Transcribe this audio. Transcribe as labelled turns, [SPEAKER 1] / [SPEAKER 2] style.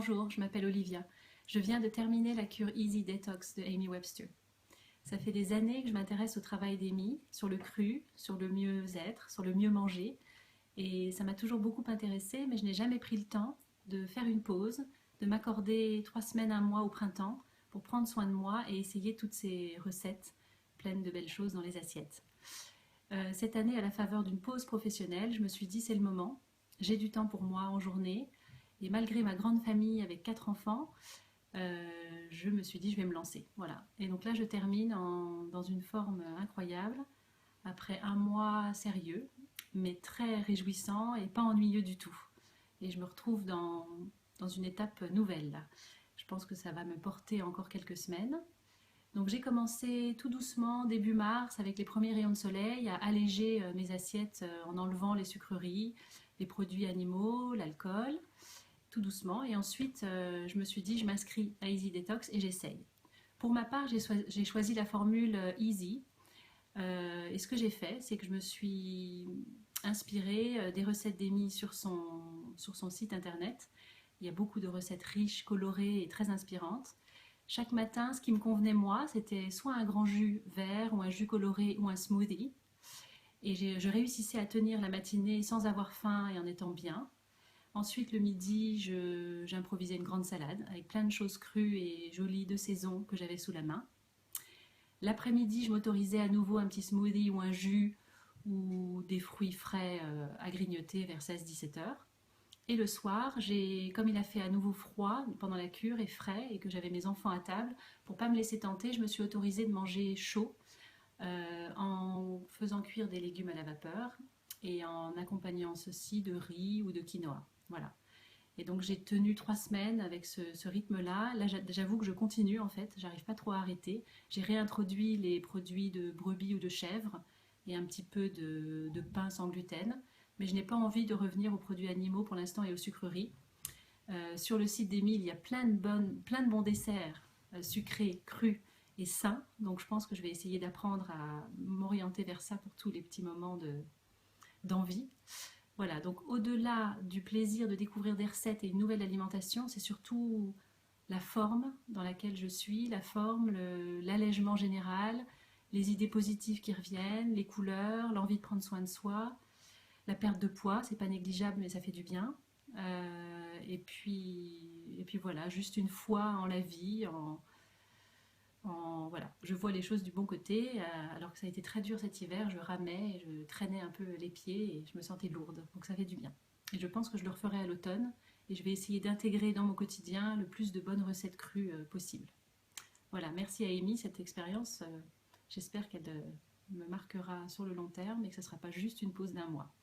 [SPEAKER 1] Bonjour, je m'appelle Olivia. Je viens de terminer la cure Easy Detox de Amy Webster. Ça fait des années que je m'intéresse au travail d'Amy, sur le cru, sur le mieux-être, sur le mieux manger. Et ça m'a toujours beaucoup intéressée, mais je n'ai jamais pris le temps de faire une pause, de m'accorder 3 semaines, un mois au printemps pour prendre soin de moi et essayer toutes ces recettes pleines de belles choses dans les assiettes. Cette année, à la faveur d'une pause professionnelle, je me suis dit c'est le moment. J'ai du temps pour moi en journée. Et malgré ma grande famille avec 4 enfants, je me suis dit je vais me lancer. Voilà. Et donc là, je termine dans une forme incroyable, après un mois sérieux, mais très réjouissant et pas ennuyeux du tout. Et je me retrouve dans une étape nouvelle là. Je pense que ça va me porter encore quelques semaines. Donc j'ai commencé tout doucement début mars avec les premiers rayons de soleil à alléger mes assiettes en enlevant les sucreries, les produits animaux, l'alcool, tout doucement. Et ensuite je me suis dit je m'inscris à Easy Detox et j'essaye. Pour ma part j'ai choisi la formule Easy. Et ce que j'ai fait c'est que je me suis inspirée des recettes d'Amy sur son site internet. Il y a beaucoup de recettes riches, colorées et très inspirantes. Chaque matin, ce qui me convenait moi, c'était soit un grand jus vert ou un jus coloré ou un smoothie. Et je réussissais à tenir la matinée sans avoir faim et en étant bien. Ensuite, le midi, j'improvisais une grande salade avec plein de choses crues et jolies de saison que j'avais sous la main. L'après-midi, je m'autorisais à nouveau un petit smoothie ou un jus ou des fruits frais à grignoter vers 16-17 heures. Et le soir, comme il a fait à nouveau froid pendant la cure et frais et que j'avais mes enfants à table, pour ne pas me laisser tenter, je me suis autorisée de manger chaud en faisant cuire des légumes à la vapeur et en accompagnant ceci de riz ou de quinoa. Voilà. Et donc j'ai tenu 3 semaines avec ce rythme-là. Là, j'avoue que je continue en fait, j'arrive pas trop à arrêter. J'ai réintroduit les produits de brebis ou de chèvre et un petit peu de pain sans gluten. Mais je n'ai pas envie de revenir aux produits animaux pour l'instant et aux sucreries. Sur le site d'Amy, il y a plein de bons desserts sucrés, crus et sains. Donc je pense que je vais essayer d'apprendre à m'orienter vers ça pour tous les petits moments d'envie. Voilà, donc au-delà du plaisir de découvrir des recettes et une nouvelle alimentation, c'est surtout la forme dans laquelle je suis, la forme, l'allègement général, les idées positives qui reviennent, les couleurs, l'envie de prendre soin de soi. La perte de poids, c'est pas négligeable, mais ça fait du bien. Et puis voilà, juste une foi en la vie, voilà, je vois les choses du bon côté. Alors que ça a été très dur cet hiver, je ramais, je traînais un peu les pieds et je me sentais lourde. Donc ça fait du bien. Et je pense que je le referai à l'automne et je vais essayer d'intégrer dans mon quotidien le plus de bonnes recettes crues possible. Voilà, merci à Amy, cette expérience. J'espère qu'elle me marquera sur le long terme et que ce ne sera pas juste une pause d'un mois.